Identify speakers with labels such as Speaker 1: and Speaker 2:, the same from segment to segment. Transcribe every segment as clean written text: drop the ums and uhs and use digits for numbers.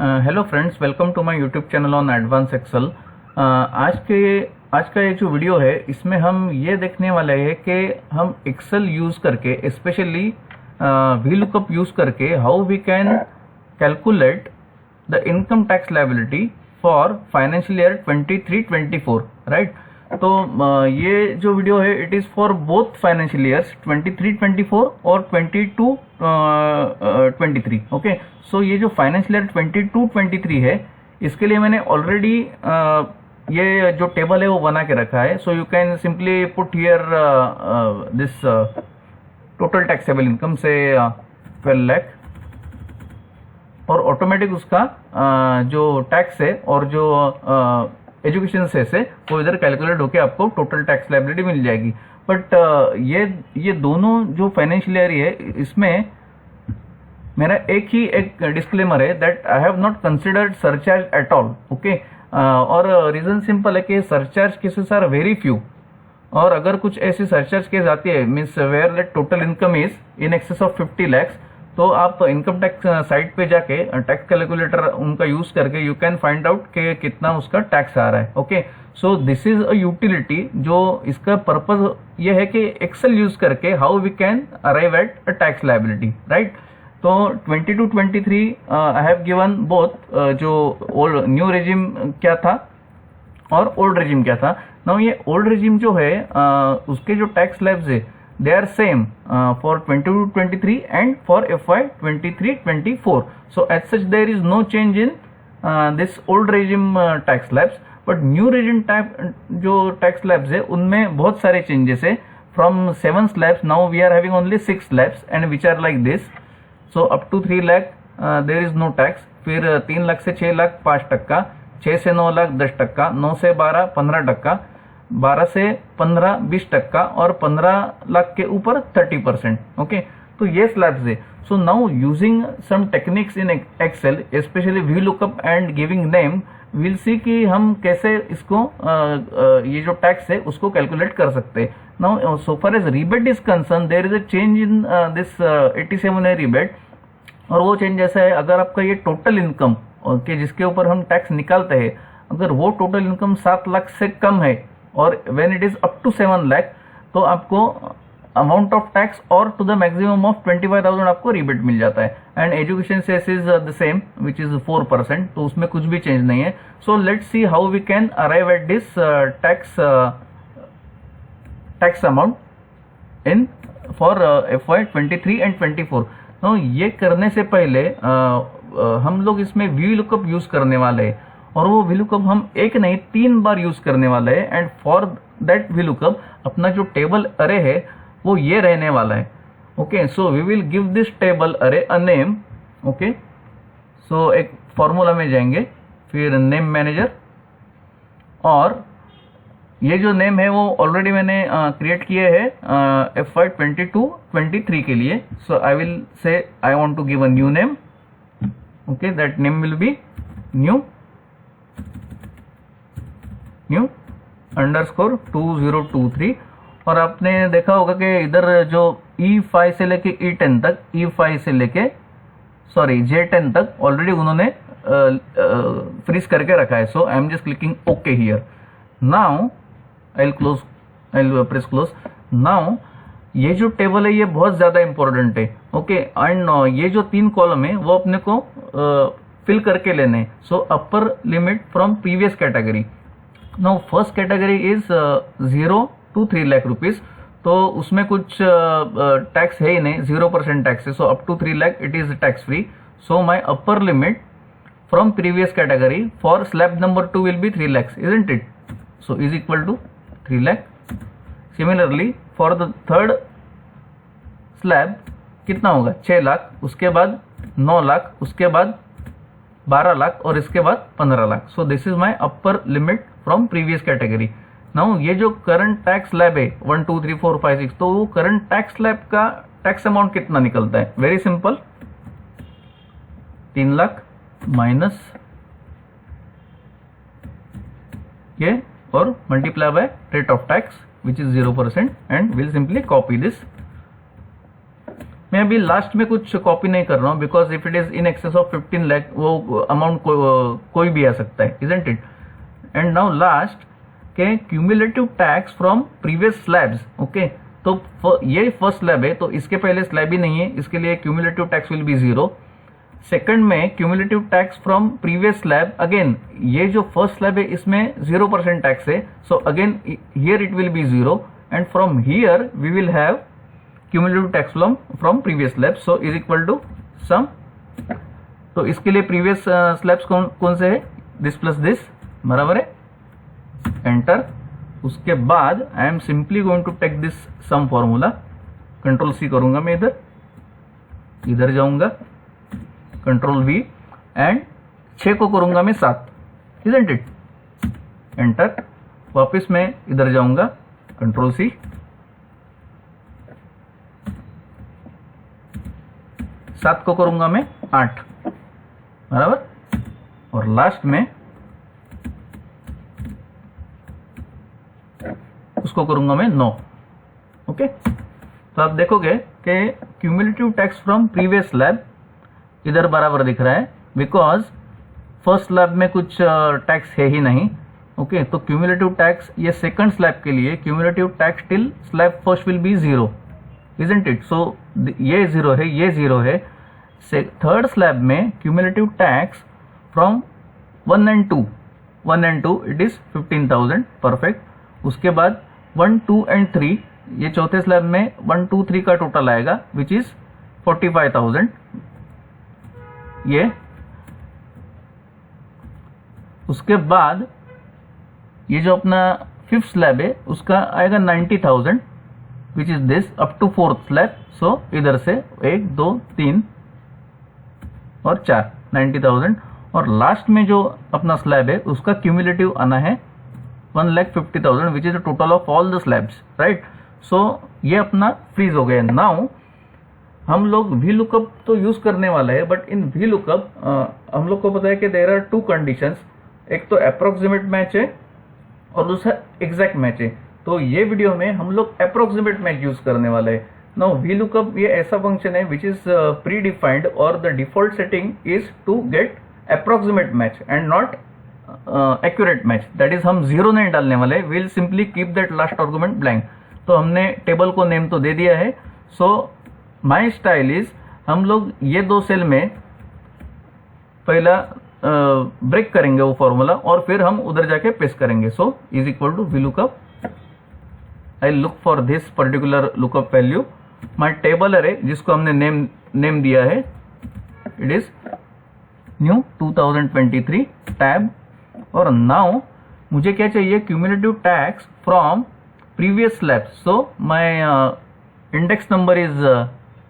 Speaker 1: Hello friends, welcome to my YouTube channel on advance Excel. आज का ये जो वीडियो है इसमें हम ये देखने वाले हैं कि हम एक्सेल यूज़ करके स्पेशली वी लुकअप यूज़ करके how we can calculate the income tax liability for financial year 23-24, right. तो ये जो वीडियो है it is for both financial years 23-24 और 22-23। ओके, सो ये जो फाइनेंशियल ईयर 22-23 है इसके लिए मैंने ऑलरेडी ये जो टेबल है वो बना के रखा है। So you can simply put here this total taxable income से 12 लाख और ऑटोमेटिक उसका जो टैक्स है और जो एजुकेशन से वो इधर कैलकुलेट होके आपको टोटल टैक्स लायबिलिटी मिल जाएगी। बट ये दोनों जो फाइनेंशियल ईयर है इसमें मेरा एक डिस्क्लेमर है that I have not considered surcharge at all. Okay, और रीजन सिंपल है कि surcharge cases are very few, और अगर कुछ ऐसी सरचार्ज केस आती है means where that total income is in excess of 50 lakhs, तो आप इनकम टैक्स साइट पे जाके टैक्स कैलकुलेटर उनका यूज करके यू कैन फाइंड आउट कि कितना उसका टैक्स आ रहा है। Okay, so this is a utility जो इसका पर्पज ये है कि एक्सेल यूज करके how we can arrive at a tax liability, right. तो 22-23 आई हैव गिवन बोथ जो ओल्ड न्यू रेजिम क्या था और ओल्ड रेजिम क्या था। नाउ ये ओल्ड रेजिम जो है उसके जो टैक्स स्लैब्स है they are same for 22-23 and for FY 23-24. So as such there is no change in this old regime tax slabs, but new regime जो tax slabs है उनमें बहुत सारे changes है। From 7 slabs now we are having only 6 slabs and which are like this. So up to 3 lakh there is no tax, फिर 3 लाख से 6 लाख 5%, 6 से 9 लाख 10%, 9 से 12 15%, 12 से 15 20% और 15 लाख के ऊपर 30%। ओके, तो ये स्लैब्स है। So now using some techniques in Excel specially VLOOKUP and giving name, will see कि हम कैसे इसको ये जो टैक्स है उसको कैलकुलेट कर सकते हैं। Now so far as rebate is concern there is a change in this 87A rebate, और वो चेंज ऐसा है अगर आपका ये टोटल इनकम के जिसके ऊपर हम टैक्स निकालते हैं अगर वो टोटल इनकम 7 लाख से कम है और when it is up to 7 lakh तो आपको अमाउंट ऑफ टैक्स और टू द मैक्सिमम ऑफ 25,000 आपको रिबेट मिल जाता है। And education cess is the same which is 4%, तो उसमें कुछ भी चेंज नहीं है। So let's see how we can arrive at this tax amount in for FY 23 and 24। तो ये करने से पहले हम लोग इसमें वी लुकअप यूज करने वाले हैं, और वो वी लुकअप हम एक नहीं 3 बार यूज करने वाले हैं। And for that V lookup अपना जो टेबल अरे है वो ये रहने वाला है। Okay, so we will give this table array a name. Okay, सो एक फॉर्मूला में जाएंगे, फिर नेम मैनेजर, और ये जो नेम है वो ऑलरेडी मैंने क्रिएट किए हैं FY 22-23 के लिए। सो I will say I want to give a new name. Okay, that name will be new underscore 2023। और आपने देखा होगा कि इधर जो E5 से लेके E10 तक, E5 से लेके J10 तक ऑलरेडी उन्होंने फ्रीज करके रखा है। So I am just clicking okay here. Now I will press close. Now ये जो टेबल है ये बहुत ज्यादा इंपॉर्टेंट है। ओके, एंड ये जो 3 कॉलम है वो अपने को फिल करके लेने हैं। So upper limit from previous category. Now first category is 0 to 3 lakh rupees, तो उसमें कुछ टैक्स है ही नहीं, 0% टैक्स है। So up to 3 lakh it is tax free. So my upper limit from previous category for slab number 2 will be 3 lakhs, isn't it? So is equal to 3 lakh. Similarly for the third slab कितना होगा 6 लाख, उसके बाद 9 लाख, उसके बाद 12 लाख और इसके बाद 15 लाख। सो this is my upper limit from previous category. Now ये जो करंट टैक्स स्लैब है 1 2 3 4 5 6, तो वो करंट टैक्स स्लैब का टैक्स अमाउंट कितना निकलता है? वेरी सिंपल, 3 लाख माइनस ये और multiply by rate of tax which is 0%, and will simply copy this मैं अभी लास्ट में कुछ कॉपी नहीं कर रहा हूँ, because if it is in excess of 15 lakh वो अमाउंट कोई भी आ सकता है, isn't it. And now last के cumulative tax from previous slabs. Okay, तो ये फर्स्ट स्लैब है, तो इसके पहले स्लैब ही नहीं है, इसके लिए cumulative tax will be 0। Second में cumulative tax from previous slab, again ये जो फर्स्ट स्लैब है इसमें 0% टैक्स है, so again here it will be 0 and from here we will have cumulative tax from previous slab, so is equal to sum. तो इसके लिए previous slabs कौन से है, दिस प्लस दिस, बराबर है, एंटर। उसके बाद I am simply going to take this sum formula, control C करूंगा मैं, इधर जाऊंगा, कंट्रोल वी, एंड 6 को करूंगा मैं 7, इजंट इट, एंटर। वापस मैं इधर जाऊंगा, कंट्रोल सी, 7 को करूंगा मैं 8, बराबर, और लास्ट में उसको करूंगा मैं 9। ओके, तो आप देखोगे कि cumulative tax from previous slab इधर बराबर दिख रहा है, बिकॉज फर्स्ट स्लैब में कुछ टैक्स है ही नहीं। ओके, तो क्यूमुलेटिव टैक्स ये सेकंड स्लैब के लिए cumulative tax till slab first will be 0, isn't it. So ये 0 है, ये 0 है। थर्ड स्लैब में cumulative tax from 1 and 2 it is 15,000, perfect. उसके बाद 1, 2 and 3, ये चौथे स्लैब में 1, 2, 3 का टोटल आएगा, विच इज 45,000। ये उसके बाद ये जो अपना फिफ्थ स्लैब है उसका आएगा 90,000, which is this up to fourth slab. So इधर से 1, 2, 3 और 4, 90,000। और लास्ट में जो अपना स्लैब है उसका क्यूमुलेटिव आना है 1,50,000, which is the total of all the slabs, right. So ये अपना फ्रीज हो गया। नाउ हम लोग वी लुकअप तो यूज करने वाला है, बट इन वी लुकअप हम लोग को पता है कि देयर आर 2 कंडीशंस, एक तो अप्रोक्सीमेट मैच है और दूसरा एग्जैक्ट मैच है। तो ये वीडियो में हम लोग अप्रोक्सीमेट मैच यूज करने वाले हैं। नाउ वी लुकअप ये ऐसा फंक्शन है विच इज प्री डिफाइंड, और the default setting is to get approximate match and not accurate match. That is हम 0 नहीं डालने वाले, will simply keep that last argument blank. तो हमने टेबल को नेम तो दे दिया है। सो माई स्टाइल इज, हम लोग ये 2 सेल में पहला ब्रेक करेंगे वो फॉर्मूला और फिर हम उधर जाके पेस्ट करेंगे। So is equal to VLOOKUP, I look for this particular lookup value, my table array जिसको हमने नेम दिया है, इट इज न्यू 2023 टैब। और नाउ मुझे क्या चाहिए, cumulative tax from previous slab. So my index number is,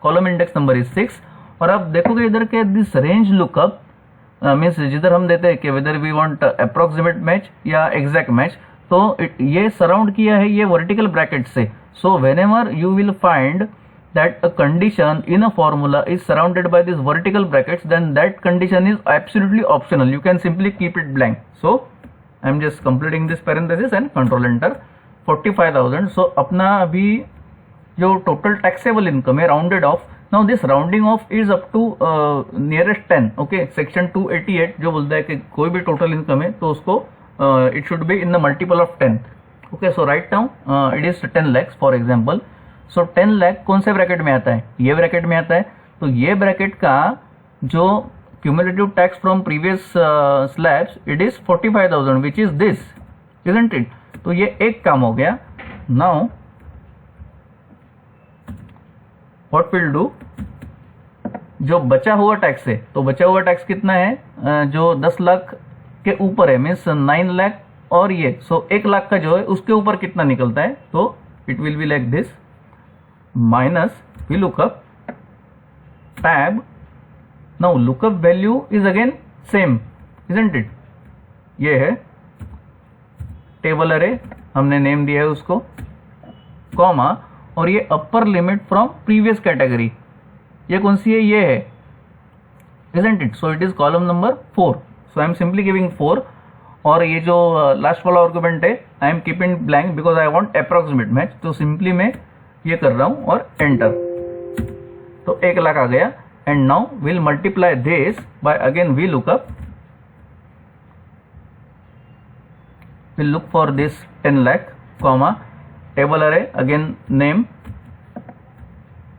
Speaker 1: column index number is 6। और आप देखोगे इधर के दिस रेंज लुकअप मीन्स जिधर हम देते हैं कि whether we want approximate match या एग्जैक्ट मैच, तो ये सराउंड किया है ये वर्टिकल ब्रैकेट से। So whenever you will find that a condition in a formula is surrounded by these vertical brackets, then that condition is absolutely optional. You can simply keep it blank. So I am just completing this parenthesis and control enter 45,000. So अपना अभी जो total taxable income है rounded off. Now this rounding off is up to nearest 10. Okay, section 288 जो बोलता है कि कोई भी total income है तो उसको it should be in the multiple of 10. Okay, so right now it is 10 lakhs for example. सो 10 लाख कौन से ब्रैकेट में आता है, ये ब्रैकेट में आता है। तो ये ब्रैकेट का जो cumulative tax from previous slabs it is 45,000, which is this, isn't it. तो ये एक काम हो गया। नाउ व्हाट विल डू, जो बचा हुआ टैक्स है, तो बचा हुआ टैक्स कितना है, जो 10 लाख के ऊपर है, मीन्स 9 लाख और ये, सो 1 लाख का जो है उसके ऊपर कितना निकलता है, तो it will be like this, minus we lookup tab. Now lookup value is again same, isn't it? ये है टेबल अरे, हमने नेम दिया है उसको, कॉमा, और ये अपर लिमिट फ्रॉम प्रीवियस कैटेगरी, ये कौन सी है, ये है, isn't it? So it is column number 4. So I am simply giving 4, और ये जो लास्ट वाला आर्गुमेंट है I am keeping blank because I want approximate match. तो सिंपली मैं ये कर रहा हूं और एंटर। तो 1 लाख आ गया। And now will multiply this by again we look up, will look for this 10 lakh comma table अरे again name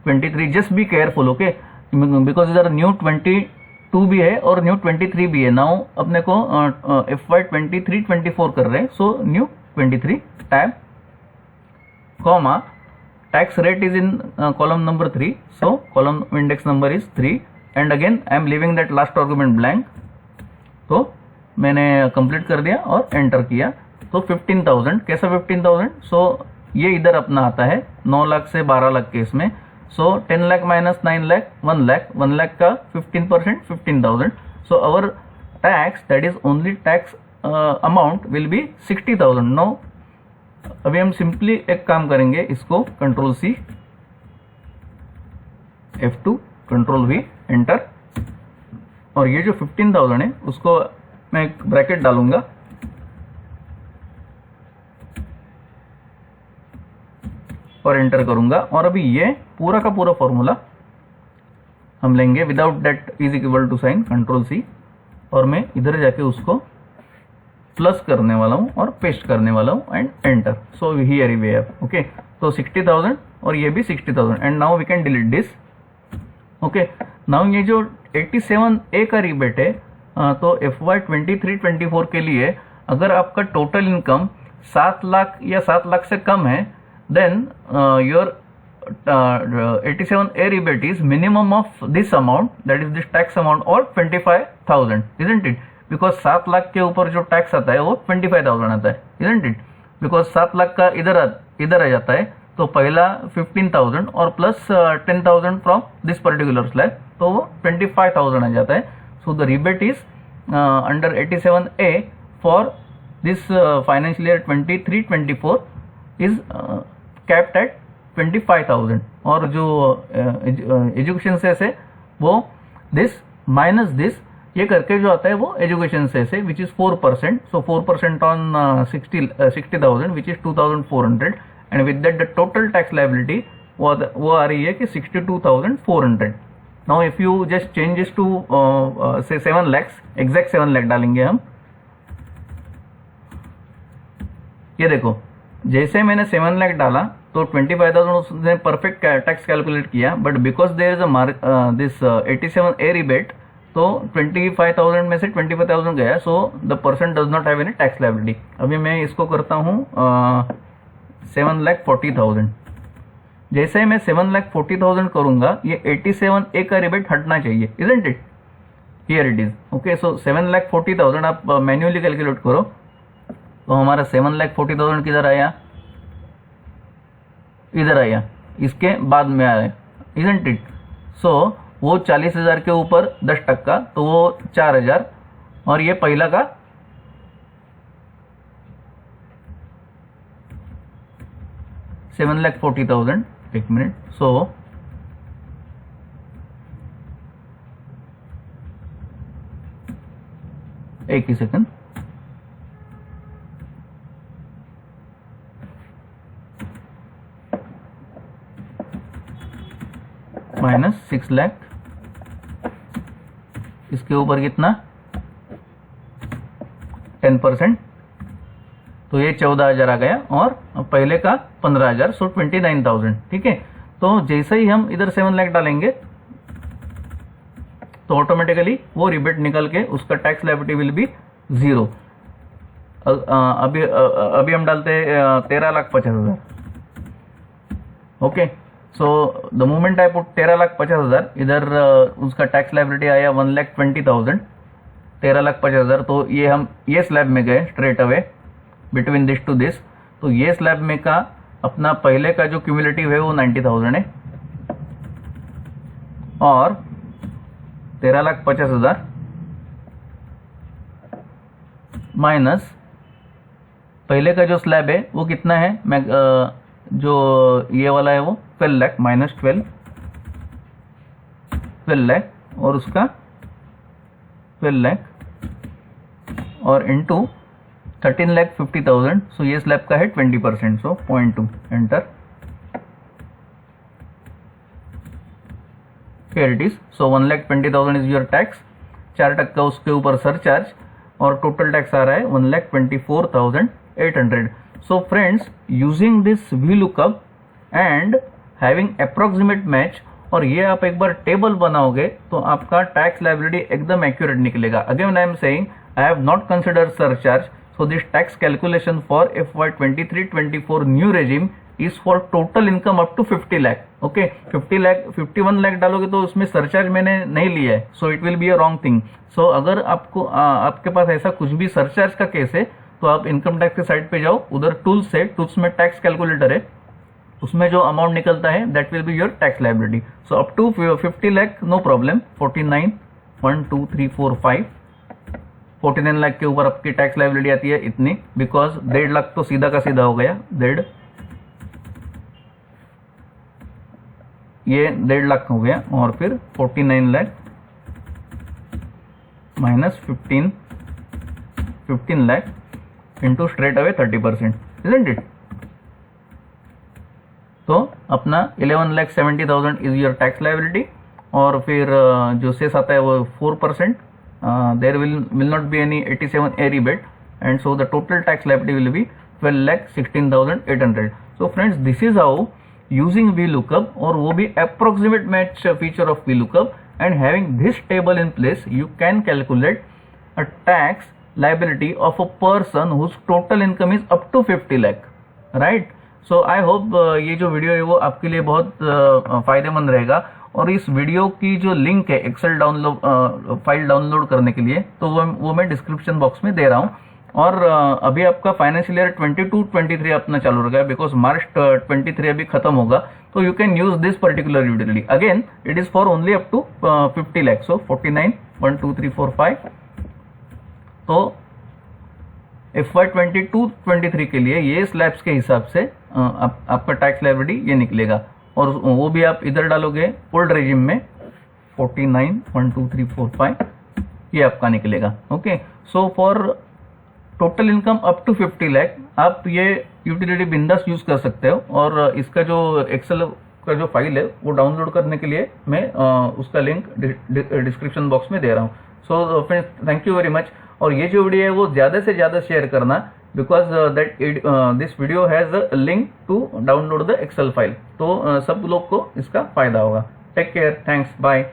Speaker 1: 23। Just be careful, okay, because इधर न्यू 22 भी है और न्यू 23 भी है। नाउ अपने को FY 23-24 कर रहे हैं, so new 23 tab comma tax rate is in column number 3, so column index number is 3 and again I am living that last argument blank. तो मैंने कंप्लीट कर दिया और एंटर किया। तो 15,000 कैसा 15,000, सो ये इधर अपना आता है 9 लाख से 12 लाख केस में। सो 10 लाख माइनस 9 लाख 1 लाख, 1 लाख का 15% 15,000। So our tax that is only tax amount will be 60,000। No, अभी हम सिंपली एक काम करेंगे, इसको control C F2 control V enter, और ये जो 15,000 है उसको मैं एक ब्रैकेट डालूंगा और एंटर करूंगा। और अभी ये पूरा का पूरा फॉर्मूला हम लेंगे without that is equal to sign control C, और मैं इधर जाके उसको प्लस करने वाला हूं और पेस्ट करने वाला हूं and enter. So here we have, okay, तो 60,000 और ये भी 60,000 and now we can delete this. Okay, now ये जो 87A का रिबेट है, तो FY 23-24 के लिए अगर आपका टोटल इनकम 7 लाख या 7 लाख से कम है, then your 87A rebate is minimum of this amount, that is this tax amount, or 25,000, isn't it? Because 7 lakh के ऊपर जो टैक्स आता है वो 25,000 आता है, isn't it? Because 7 लाख का इधर आ जाता है, तो पहला 15,000 और plus 10,000 from this particular slab, तो वो 25,000 आ जाता है। So the rebate is under 87A for this financial year 23-24 is kept eight 25,000। और जो एजुकेशन सेस है वो दिस माइनस दिस, ये करके जो आता है वो एजुकेशन सेस है which is 4%। So 4% on 60,000 which is 2,400 and with that the total tax liability वो आ रही है कि 62,400। Now if you just changes to say 7 lakhs, exact 7 lakh डालेंगे हम। ये देखो, जैसे मैंने 7 लाख डाला तो 25,000 उसने परफेक्ट टैक्स कैलकुलेट किया, but because there is a this 87A rebate, तो 25,000 में से 25,000 गया, so the person does not have any tax liability. अभी मैं इसको करता हूँ 7,40,000। जैसे मैं 7,40,000 करूंगा, ये 87A का रिबेट हटना चाहिए, isn't it? Here it is, okay. So 7,40,000 आप मैन्युअली कैलकुलेट करो, तो हमारा 7,40,000 किधर आया? इधर आया, इसके बाद में आया, इजंट इट? सो वो 40,000 के ऊपर 10%, तो वो 4,000, और ये पहला का 7,40,000। एक मिनट, सो एक ही सेकंड, माइनस 6 लाख, इसके ऊपर कितना 10%, तो ये 14,000 आ गया, और पहले का 15,000, सो 29,000, ठीक है। तो जैसे ही हम इधर 7 लाख डालेंगे तो ऑटोमेटिकली वो रिबेट निकल के उसका टैक्स लायबिलिटी विल बी 0। अभी हम डालते हैं 13,50,000, okay. So the moment I put 13,50,000, इधर उसका टैक्स लायबिलिटी आया 1,20,000, 13,50,000। तो ये हम ये स्लैब में गए straight away between this to this, तो ये स्लैब में का अपना पहले का जो क्यूमुलेटिव है वो 90,000 है, और 13,50,000 माइनस पहले का जो स्लैब है वो कितना है, मैं जो ये वाला है वो 12 लाख, माइनस 12 लाख, और उसका 12 लाख और इंटू 13,50,000। सो ये स्लैब का है 20%, सो 0.2 enter. Here it is. So 1,20,000 is your tax, 4% उसके ऊपर सरचार्ज, और टोटल टैक्स आ रहा है 1,24,800। So friends, using this V lookup and having approximate match, और ये आप एक बार टेबल बनाओगे तो आपका टैक्स लायबिलिटी एकदम एक्यूरेट निकलेगा। Again I am saying I have not consider surcharge, so this tax calculation for FY 23-24 new regime is for total income up to 50 lakh. Okay, 50 lakh 51 lakh डालोगे तो उसमें surcharge मैंने नहीं लिया है, so it will be a wrong thing. So अगर आपको आपके पास ऐसा कुछ भी सरचार्ज का केस है तो आप इनकम टैक्स के साइड पे जाओ, उधर टूल्स है, टूल्स में टैक्स कैलकुलेटर है, उसमें जो अमाउंट निकलता है that will be your tax liability. So up to 50 lakh no problem. 49 1 2 3 4 5 49 lakh के ऊपर आपकी टैक्स लायबिलिटी आती है इतनी, बिकॉज 1.5 लाख तो सीधा का सीधा हो गया, 1.5 ये 1.5 लाख हो गया, और फिर 49 lakh minus 15 lakh into straight away 30%, isn't it? तो अपना 11,70,000 इज योर टैक्स लायबिलिटी, और फिर जो सेस आता है वो 4%, there will not be any 87A rebate, and so the total tax liability will be 12,16,800. So friends, this is how using VLOOKUP, और वो भी approximate match feature of VLOOKUP, and having this table in place you can calculate a tax liability of a person whose total income is up to 50 lakh, right? So I hope ये जो video है वो आपके लिए बहुत फायदेमंद रहेगा, और इस वीडियो की जो लिंक है एक्सेल डाउनलोड फाइल डाउनलोड करने के लिए, तो वो मैं डिस्क्रिप्शन बॉक्स में दे रहा हूँ। और अभी आपका फाइनेंशियल ईयर 22-23 अपना चालू रहेगा, बिकॉज मार्च 23 अभी खत्म होगा, तो you can use this particular utility. Again it is for only up to 50 lakh. So 49 1 2 3 4 5, तो FY 22-23 के लिए ये स्लैब्स के हिसाब से आपका टैक्स लायबिलिटी ये निकलेगा, और वो भी आप इधर डालोगे ओल्ड रेजिम में 49 1 2 3 4 5 ये आपका निकलेगा। Okay, so for total income up to 50 lakh आप ये यूटिलिटी बिंदास यूज कर सकते हो, और इसका जो एक्सेल का जो फाइल है वो डाउनलोड करने के लिए मैं उसका लिंक डिस्क्रिप्शन बॉक्स में दे रहा हूँ। So friends, thank you very much, और ये जो वीडियो है वो ज़्यादा से ज़्यादा शेयर करना, because this video has a link to download the Excel file, तो सब लोग को इसका फायदा होगा। Take care, thanks, bye.